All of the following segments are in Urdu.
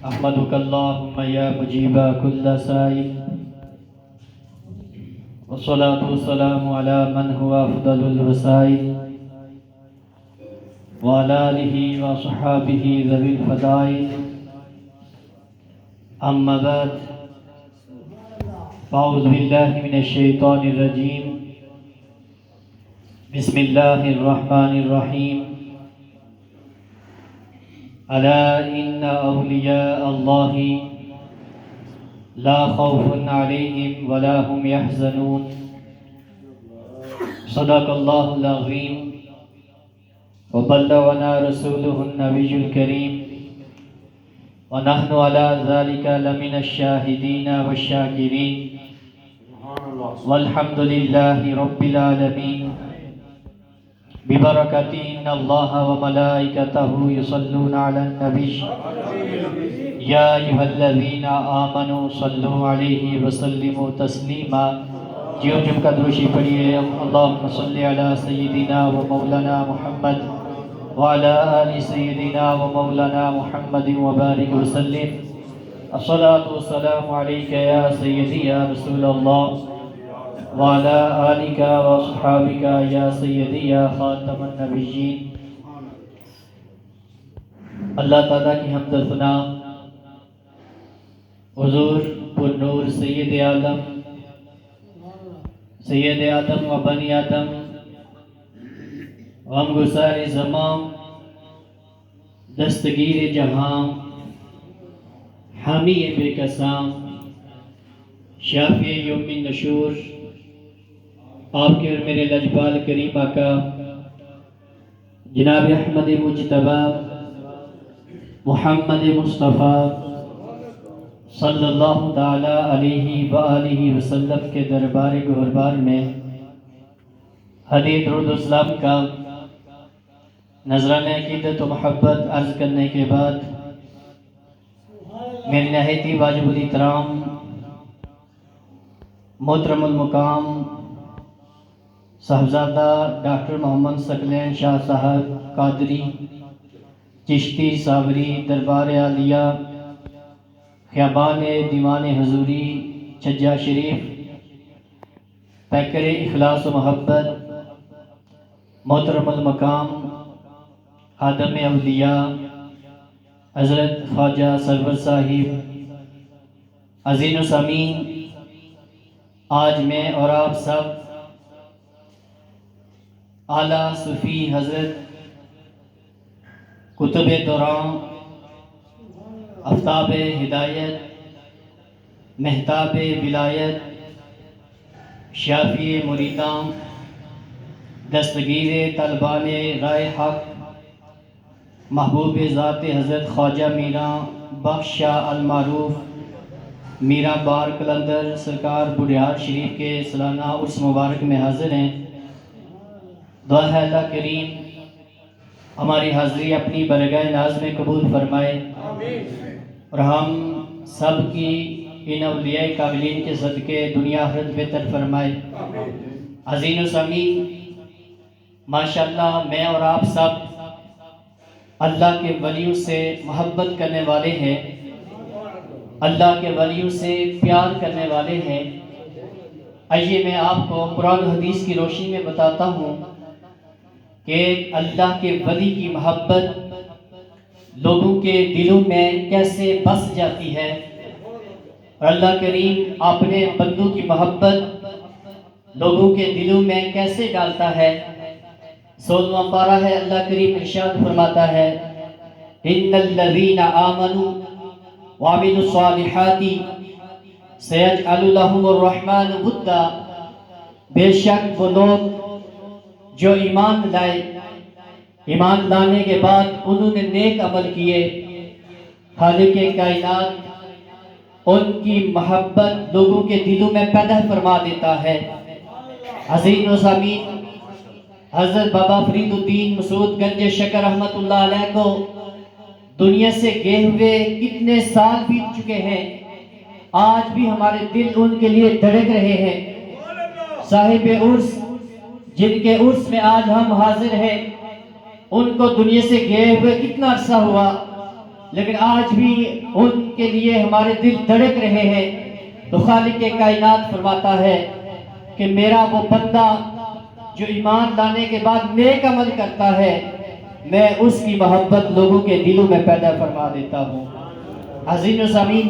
أحمدك اللهم يا مجيب كل سائل، والصلاة والسلام على من هو أفضل الوسائل، وعلى آله وصحابه ذوي الفضائل. أما بعد، فأعوذ بالله من الشيطان الرجيم. بسم الله الرحمن الرحيم. ألا إن أولياء الله لا خوف عليهم ولا هم يحزنون. صدق الله العظيم وبلغنا رسوله النبي الكريم، ونحن على ذلك لمن الشاهدين والشاكرين، والحمد لله رب العالمين. ببركة إن الله وملائكته يصلون على النبي يا أيها الذين آمنوا صلوا عليه وسلموا تسلیما. جیو جم کا دروشی پڑھیے. اللہم صلی علی سیدنا و مولانا محمد وعلى آل سیدنا و مولانا محمد وبارک وسلم. الصلاة والسلام علیک یا سیدی یا رسول اللہ وعلى آلك وصحابك یا سیدی یا خاتم النبیین. اللہ تعالیٰ کی حمد و ثنا حضور پر نور سید آدم و بنی آدم غم گسار زمان دستگیر جہاں حامی بے کساں شافی یوم النشور آپ کے اور میرے لجپال کریم آقا جناب احمد مجتبی محمد مصطفیٰ صلی اللہ تعالی علیہ وآلہ وسلم کے دربار گہربار میں ہدیہ درود و سلام کا نذرانہ عقیدت و محبت عرض کرنے کے بعد میری نہایت واجب الاحترام محترم المقام صاحبزادہ ڈاکٹر محمد ثقلین شاہ صاحب قادری چشتی صابری دربار عالیہ خیابان دیوان حضوری چھجا شریف پیکر اخلاص و محبت محترم المقام خادم اولیاء حضرت خواجہ سرور صاحب عزیز و سامعین، آج میں اور آپ سب اعلیٰ صوفی حضرت کتب دوران آفتاب ہدایت مہتاب ولایت شافی مریدان دستگیر طلبان رائے حق محبوب ذات حضرت خواجہ میراں بخش شاہ المعروف میراں بار قلندر سرکار بڑھیار شریف کے سالانہ عرس مبارک میں حاضر ہیں. دعا ہے اللہ کریم ہماری حاضری اپنی برگاہ ناز میں قبول فرمائے اور ہم سب کی ان اولیاء کاملین کے صدقے دنیا آخرت بہتر فرمائے. عزیز و سامعین، ماشاءاللہ میں اور آپ سب اللہ کے ولیوں سے محبت کرنے والے ہیں، اللہ کے ولیوں سے پیار کرنے والے ہیں. آئیے میں آپ کو قرآن و حدیث کی روشنی میں بتاتا ہوں کہ اللہ کے ولی کی محبت لوگوں کے دلوں میں کیسے بس جاتی ہے اور اللہ کریم اپنے بندوں کی محبت لوگوں کے دلوں میں کیسے ڈالتا ہے. 16واں پارہ ہے، اللہ کریم ارشاد فرماتا ہے ان الذین آمنوا وعملوا الصالحات سیجعل لهم الرحمن ودا. بے شک وہ لوگ جو ایمان لائے، ایمان لانے کے بعد انہوں نے نیک عمل کیے، خالق کائنات ان کی محبت لوگوں کے دلوں میں پیدا فرما دیتا ہے. عزیز و سامعین، حضرت بابا فرید الدین مسعود گنج شکر رحمت اللہ علیہ کو دنیا سے گئے ہوئے کتنے سال بیت چکے ہیں، آج بھی ہمارے دل ان کے لیے دھڑک رہے ہیں. صاحب عرس جن کے عرس میں آج ہم حاضر ہیں ان کو دنیا سے گئے ہوئے کتنا عرصہ ہوا، لیکن آج بھی ان کے لیے ہمارے دل دھڑک رہے ہیں۔ تو خالق کائنات فرماتا ہے کہ میرا وہ بندہ جو ایمان لانے کے بعد نیک عمل کرتا ہے، میں اس کی محبت لوگوں کے دلوں میں پیدا فرما دیتا ہوں۔ عزیز و سامعین،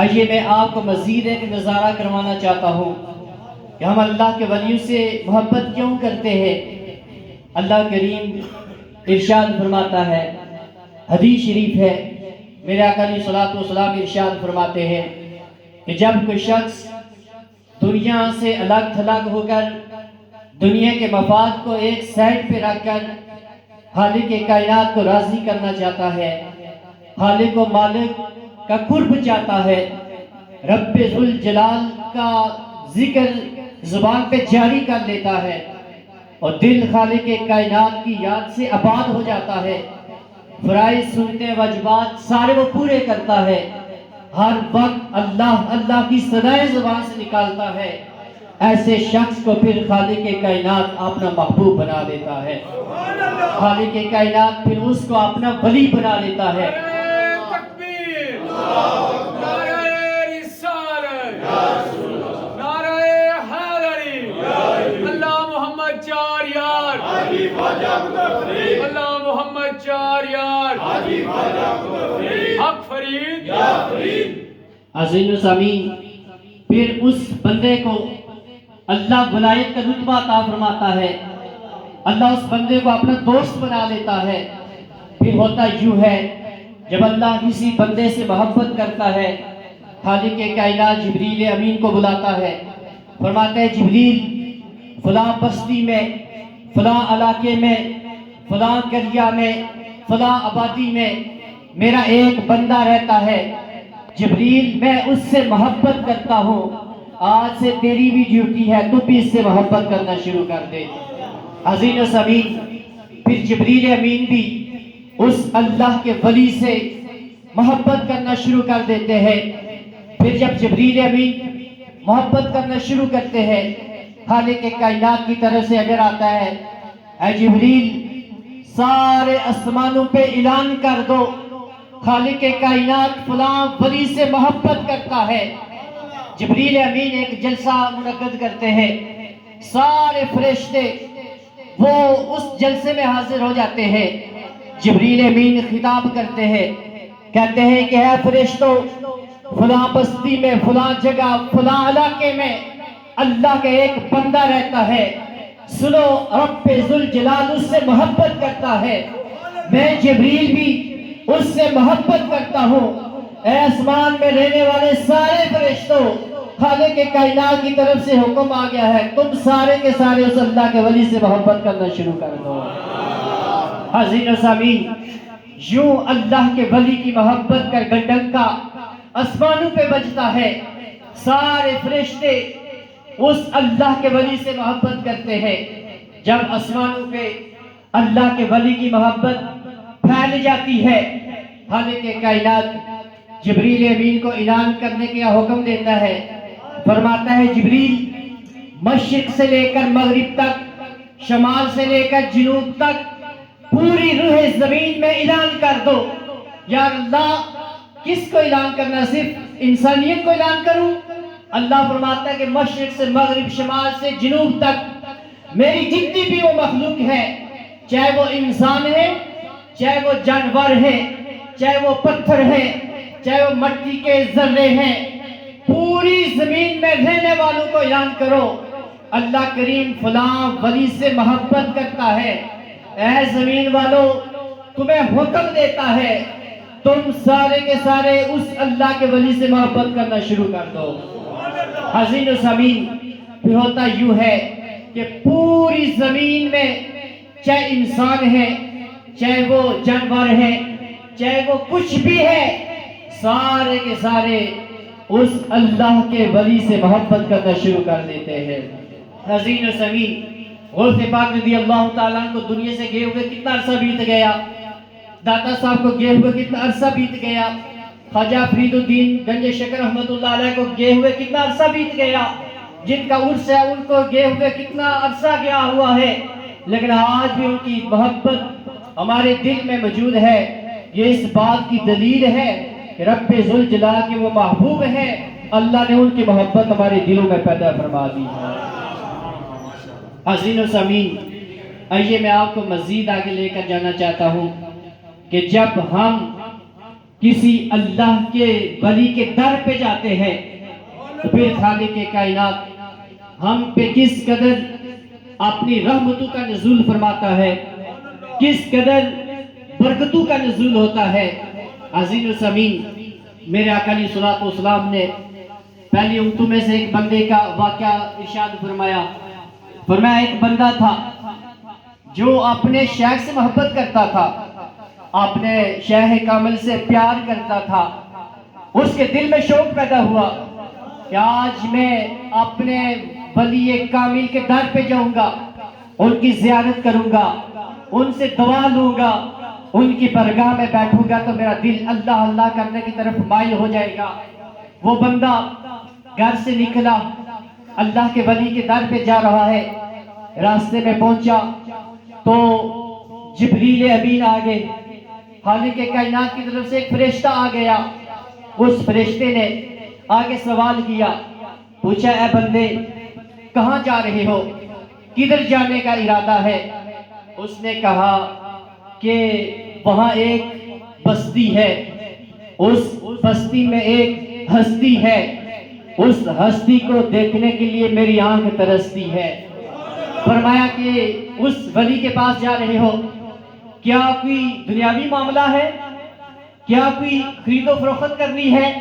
آئیے میں آپ کو مزید ایک نظارہ کروانا چاہتا ہوں کہ ہم اللہ کے ولیوں سے محبت کیوں کرتے ہیں۔ اللہ کریم ارشاد فرماتا ہے، حدیث شریف ہے، میرے آقا علیہ الصلوۃ والسلام ارشاد فرماتے ہیں کہ جب کوئی شخص دنیا سے الگ تھلگ ہو کر دنیا کے مفاد کو ایک سائڈ پہ رکھ کر خالق کائنات کو راضی کرنا چاہتا ہے، خالق و مالک کا قرب چاہتا ہے، رب ذوالجلال کا ذکر زبان پہ جاری کر لیتا ہے اور دل خالق کائنات کی یاد سے آباد ہو جاتا ہے، فرائض سنتے واجبات سارے وہ پورے کرتا ہے، ہر وقت اللہ اللہ کی صدائیں زبان سے نکالتا ہے، ایسے شخص کو پھر خالق کائنات اپنا محبوب بنا دیتا ہے، خالق کائنات پھر اس کو اپنا ولی بنا لیتا ہے۔ تکبیر، نعرہ رسالت، نعرہ حیدری، اللہ محمد چار یار، اللہ محمد چار یار، حق فرید۔ عزیز و سامعین، پھر اس بندے کو اللہ ولایت کا رتبہ عطا فرماتا ہے، اللہ اس بندے کو اپنا دوست بنا لیتا ہے۔ پھر ہوتا یوں ہے، جب اللہ کسی بندے سے محبت کرتا ہے، خالق کائنات جبریل امین کو بلاتا ہے، فرماتا ہے جبریل فلاں بستی میں، فلاں علاقے میں، فلاں قریہ میں، فلاں آبادی میں میرا ایک بندہ رہتا ہے، جبریل میں اس سے محبت کرتا ہوں، آج سے تیری بھی ڈیوٹی ہے، تو بھی اس سے محبت کرنا شروع کر دے۔ عزیز و سامعین، پھر جبریل امین بھی اس اللہ کے ولی سے محبت کرنا شروع کر دیتے ہیں۔ پھر جب جبریل امین محبت کرنا شروع کرتے ہیں، خالق کائنات کی طرف سے اگر آتا ہے، اے جبریل سارے آسمانوں پہ اعلان کر دو خالق کائنات فلاں ولی سے محبت کرتا ہے۔ جبریل امین ایک جلسہ منعقد کرتے ہیں، سارے فرشتے وہ اس جلسے میں حاضر ہو جاتے ہیں، جبریل امین خطاب کرتے ہیں، کہتے ہیں کہ اے فرشتوں، فلاں بستی میں، فلاں جگہ، فلاں علاقے میں اللہ کا ایک بندہ رہتا ہے، سنو رب ذوالجلال اس سے محبت کرتا ہے، میں جبریل بھی اس سے محبت کرتا ہوں، اے آسمان میں رہنے والے سارے فرشتوں، خالق کائنات کی طرف سے حکم آ گیا ہے، تم سارے کے سارے اس اللہ کے ولی سے محبت کرنا شروع کر دو۔ عزیز و سامعین، یوں اللہ کے ولی کی محبت کا گنڈنکا آسمانوں پہ بجتا ہے، سارے فرشتے اس اللہ کے ولی سے محبت کرتے ہیں۔ جب آسمانوں پہ اللہ کے ولی کی محبت پھیل جاتی ہے، خالق کائنات جبریل امین کو اعلان کرنے کا حکم دیتا ہے، فرماتا ہے جبریل مشرق سے لے کر مغرب تک، شمال سے لے کر جنوب تک پوری روح زمین میں اعلان کر دو۔ یا اللہ کس کو اعلان کرنا، صرف انسانیت کو اعلان کروں؟ اللہ فرماتا ہے کہ مشرق سے مغرب، شمال سے جنوب تک میری جتنی بھی وہ مخلوق ہے، چاہے وہ انسان ہے، چاہے وہ جانور ہے، چاہے وہ پتھر ہے، چاہے وہ مٹی کے ذرے ہیں، پوری زمین میں رہنے والوں کو اعلان کرو اللہ کریم فلاں ولی سے محبت کرتا ہے، اے زمین والو تمہیں حکم دیتا ہے تم سارے کے سارے اس اللہ کے ولی سے محبت کرنا شروع کر دو۔ عزیز و سامعین، پھر ہوتا یوں ہے کہ پوری زمین میں چاہے انسان ہے، چاہے وہ جانور ہے، چاہے وہ کچھ بھی ہے، سارے کے سارے اس اللہ کے ولی سے محبت کرنا شروع کر دیتے ہیں۔ عزیز و سامعین، غوث پاک رضی اللہ تعالیٰ کو دنیا سے گئے ہوئے کتنا عرصہ بیت گیا، داتا صاحب کو گئے ہوئے کتنا عرصہ بیت گیا، خواجہ فرید الدین گنج شکر رحمۃ اللہ علیہ کو گئے ہوئے کتنا عرصہ بیت گیا، جن کا عرس ہے ان کو گئے ہوئے کتنا عرصہ گیا ہوا ہے، لیکن آج بھی ان کی محبت ہمارے دل میں موجود ہے. یہ اس بات کی دلیل ہے کہ رب ذوالجلال کے وہ محبوب ہیں. اللہ نے ان کی محبت ہمارے دلوں میں پیدا فرما دی ہے. حاضرین و سامعین، آئیے میں آپ کو مزید آگے لے کر جانا چاہتا ہوں کہ جب ہم کسی اللہ کے ولی کے در پہ جاتے ہیں تو پھر خالق کائنات ہم پہ کس قدر اپنی رحمتوں کا نزول فرماتا ہے، کس قدر برکتوں کا نزول ہوتا ہے. عزیز و سامعین، میرے آقا علیہ الصلوۃ والسلام نے پہلی امتوں میں سے ایک بندے کا واقعہ ارشاد فرمایا. فرمایا ایک بندہ تھا جو اپنے شیخ سے محبت کرتا تھا، اپنے شیخ کامل سے پیار کرتا تھا. اس کے دل میں شوق پیدا ہوا کہ آج میں اپنے ولی کامل کے در پہ جاؤں گا، ان کی زیارت کروں گا، ان سے دعا لوں گا، ان کی بارگاہ میں بیٹھوں گا تو میرا دل اللہ اللہ کرنے کی طرف مائل ہو جائے گا. وہ بندہ گھر سے نکلا، اللہ کے ولی کے در پہ جا رہا ہے. راستے میں پہنچا تو جبریل امین آ گئے. خالق کائنات کی طرف سے ایک فرشتہ آ گیا. اس فرشتے نے آگے سوال کیا، پوچھا اے بندے کہاں جا رہے ہو، کدھر جانے کا ارادہ ہے؟ اس نے کہا کہ وہاں ایک بستی ہے، اس بستی میں ایک ہستی ہے، اس ہستی کو دیکھنے کے لیے میری آنکھ ترستی ہے. فرمایا کہ اس ولی کے پاس جا رہے ہو، کیا کوئی دنیاوی معاملہ ہے، کیا کوئی خرید و فروخت کرنی ہے؟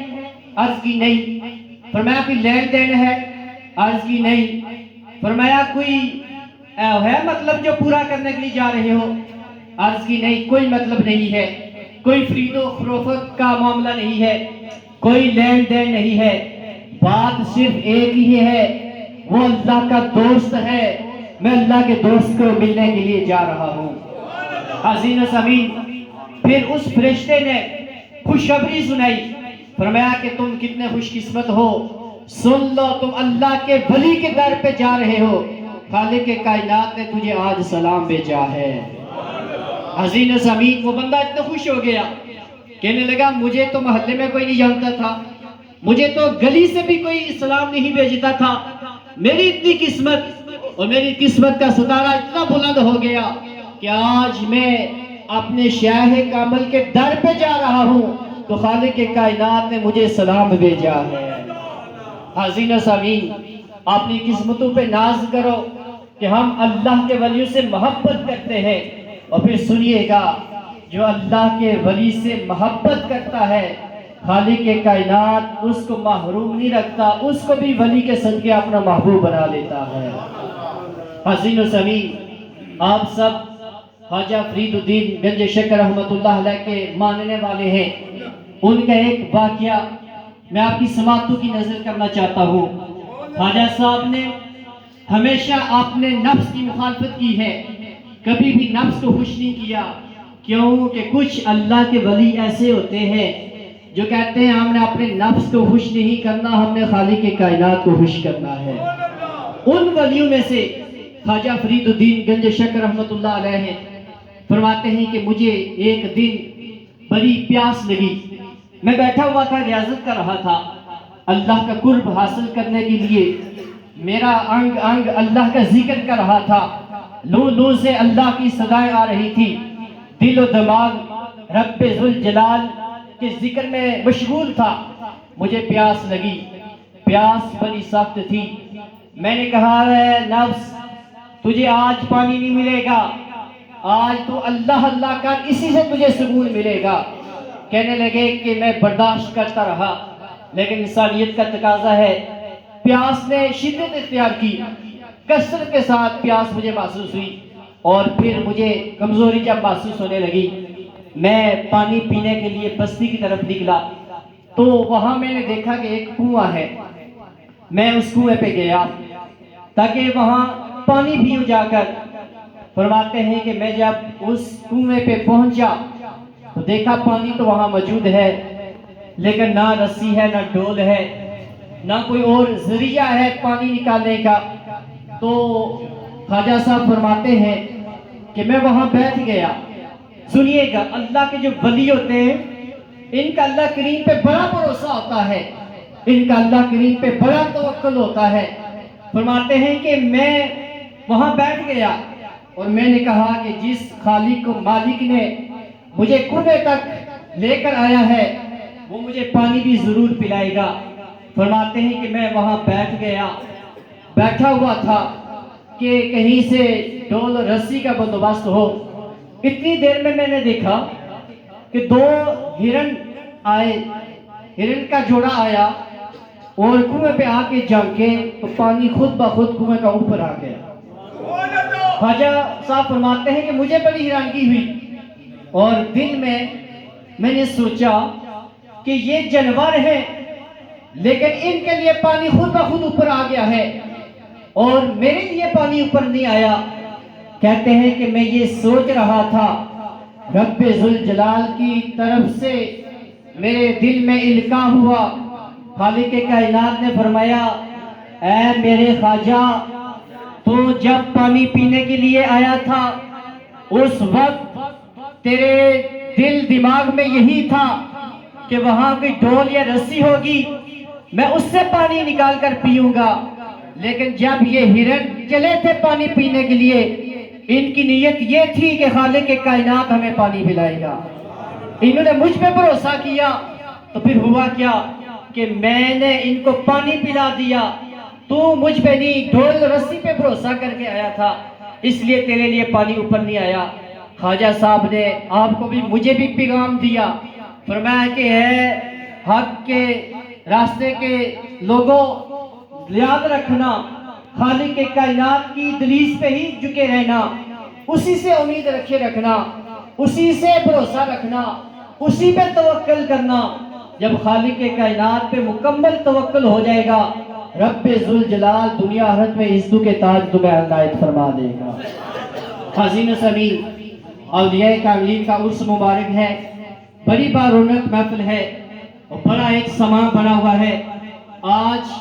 عرض کی نہیں. فرمایا کوئی لین دین ہے؟ عرض کی نہیں. فرمایا کوئی ہے مطلب جو پورا کرنے کے لیے جا رہے ہو؟ عرض کی نہیں، کوئی مطلب نہیں ہے، کوئی خرید و فروخت کا معاملہ نہیں ہے، کوئی لین دین نہیں ہے. بات صرف ایک ہی ہے، وہ اللہ کا دوست ہے، میں اللہ کے دوست کو ملنے کے لیے جا رہا ہوں. حاضرین و سامعین، پھر اس فرشتے نے خوشخبری سنائی. فرمایا کہ تم کتنے خوش قسمت ہو، سن لو تم اللہ کے ولی کے در پہ جا رہے ہو، خالق کائنات نے تجھے آج سلام بھیجا ہے. حاضرین و سامعین، وہ بندہ اتنا خوش ہو گیا، کہنے لگا مجھے تو محلے میں کوئی نہیں جانتا تھا، مجھے تو گلی سے بھی کوئی سلام نہیں بھیجتا تھا. میری اتنی قسمت اور میری قسمت کا ستارہ اتنا بلند ہو گیا کہ آج میں اپنے شیخ کامل کے در پہ جا رہا ہوں تو خالق کائنات نے مجھے سلام بھیجا ہے. حاضرین و سامعین، اپنی قسمتوں پہ ناز کرو کہ ہم اللہ کے ولیوں سے محبت کرتے ہیں. اور پھر سنیے گا، جو اللہ کے ولی سے محبت کرتا ہے خالق کائنات اس کو محروم نہیں رکھتا، اس کو بھی ولی کے صدقے اپنا محبوب بنا لیتا ہے. حاضرین و سامعین، آپ سب خواجہ فرید الدین گنج شکر رحمۃ اللہ علیہ کے ماننے والے ہیں. ان کا ایک واقعہ میں آپ کی سماعتوں کی نظر کرنا چاہتا ہوں. خواجہ صاحب نے ہمیشہ اپنے نفس کی مخالفت کی ہے، کبھی بھی نفس کو خوش نہیں کیا. کیوں کہ کچھ اللہ کے ولی ایسے ہوتے ہیں جو کہتے ہیں ہم نے اپنے نفس کو خوش نہیں کرنا، ہم نے خالق کائنات کو خوش کرنا ہے. ان ولیوں میں سے خواجہ فرید الدین گنج شکر رحمۃ اللہ علیہ ہیں. فرماتے ہیں کہ مجھے ایک دن بڑی پیاس لگی، میں بیٹھا ہوا تھا، ریاضت کر رہا تھا، اللہ کا قرب حاصل کرنے کے لیے میرا انگ انگ اللہ کا ذکر کر رہا تھا. لو لو سے اللہ کی صدائیں آ رہی تھی، دل و دماغ رب ذوالجلال کے ذکر میں مشغول تھا. مجھے پیاس لگی، پیاس بڑی سخت تھی. میں نے کہا اے نفس، تجھے آج پانی نہیں ملے گا، آج تو اللہ اللہ کر، اسی سے تجھے سکون ملے گا. کہنے لگے کہ میں برداشت کرتا رہا، لیکن انسانیت کا تقاضا ہے. پیاس نے شدت اختیار کی، کثرت کے ساتھ پیاس مجھے محسوس ہوئی، اور پھر مجھے کمزوری جب محسوس ہونے لگی، میں پانی پینے کے لیے بستی کی طرف نکلا تو وہاں میں نے دیکھا کہ ایک کنواں ہے. میں اس کنویں پہ گیا تاکہ وہاں پانی پیوں جا کر. فرماتے ہیں کہ میں جب اس کنویں پہ پہنچا تو دیکھا پانی تو وہاں موجود ہے، لیکن نہ رسی ہے، نہ ڈول ہے، نہ کوئی اور ذریعہ ہے پانی نکالنے کا. تو خواجہ صاحب فرماتے ہیں کہ میں وہاں بیٹھ گیا. سنیے گا, اللہ کے جو ولی ہوتے ہیں ان کا اللہ کریم پہ بڑا بھروسہ ہوتا ہے, ان کا اللہ کریم پہ بڑا توکل ہوتا ہے. فرماتے ہیں کہ میں وہاں بیٹھ گیا اور میں نے کہا کہ جس خالق و مالک نے مجھے کنویں تک لے کر آیا ہے وہ مجھے پانی بھی ضرور پلائے گا. فرماتے ہیں کہ میں وہاں بیٹھ گیا, بیٹھا ہوا تھا کہ کہیں سے ڈول اور رسی کا بندوبست ہو. اتنی دیر میں نے دیکھا کہ 2 ہرن آئے, ہرن کا جوڑا آیا اور کنویں پہ آ کے جھانکے تو پانی خود بخود کنویں کا اوپر آ گیا. خواجہ صاحب فرماتے ہیں کہ مجھے بڑی حیرانگی ہوئی اور دل میں نے سوچا کہ یہ جانور ہیں لیکن ان کے لیے پانی خود بخود اوپر آ گیا ہے اور میرے لیے پانی اوپر نہیں آیا. کہتے ہیں کہ میں یہ سوچ رہا تھا, رب ذوالجلال کی طرف سے میرے دل میں القاء ہوا. خالق کائنات نے فرمایا, اے میرے خواجہ, تو جب پانی پینے کے لیے آیا تھا اس وقت تیرے دل دماغ میں یہی تھا کہ وہاں کوئی ڈول یا رسی ہوگی, میں اس سے پانی نکال کر پیوں گا. لیکن جب یہ ہرن چلے تھے پانی پینے کے لیے, ان کی نیت یہ تھی کہ خالق کائنات ہمیں پانی پلائے گا. انہوں نے مجھ پہ بھروسہ کیا تو پھر ہوا کیا کہ میں نے ان کو پانی پلا دیا. تو مجھ پہ نہیں, ڈول رسی پہ بھروسہ کر کے آیا تھا, اس لیے تیرے لیے پانی اوپر نہیں آیا. خواجہ صاحب نے آپ کو بھی مجھے بھی پیغام دیا, فرمایا کہ ہے حق کے راستے کے لوگوں, یاد رکھنا خالق کائنات کی دلیس پہ ہی جھکے رہنا, اسی سے امید رکھے رکھنا, اسی سے بھروسہ رکھنا, اسی پہ توکل کرنا. جب خالق کائنات پہ مکمل توکل ہو جائے گا, رب ذوالجلال دنیا آخرت میں عزتوں کے تاج تمہیں عنایت فرما دے گا. حاضرین و سامعین, اولیاء کاملین کا عرس مبارک ہے, بڑی بارونق محفل ہے اور بڑا ایک سماں بنا ہوا ہے. آج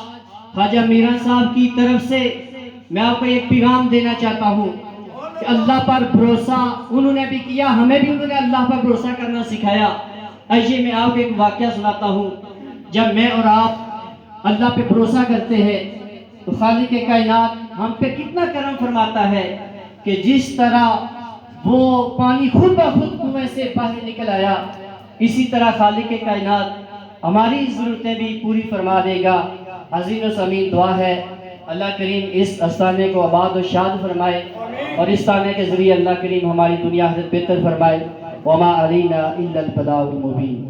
خواجہ میران صاحب کی طرف سے میں آپ کو ایک پیغام دینا چاہتا ہوں کہ اللہ پر بھروسہ انہوں نے بھی کیا, ہمیں بھی انہوں نے اللہ پر بھروسہ کرنا سکھایا. آئیے میں آپ کو ایک واقعہ سناتا ہوں. جب میں اور آپ اللہ پہ بھروسہ کرتے ہیں تو خالق کائنات ہم پہ کتنا کرم فرماتا ہے کہ جس طرح وہ پانی خود بخود کنویں سے باہر نکل آیا, اسی طرح خالق کائنات ہماری ضرورتیں بھی پوری فرما دے گا. حاضرین و سامعین, دعا ہے اللہ کریم اس آستانے کو آباد و شاد فرمائے اور اس آستانے کے ذریعے اللہ کریم ہماری دنیا آخرت بہتر فرمائے. وما علینا الا البلاغ المبین.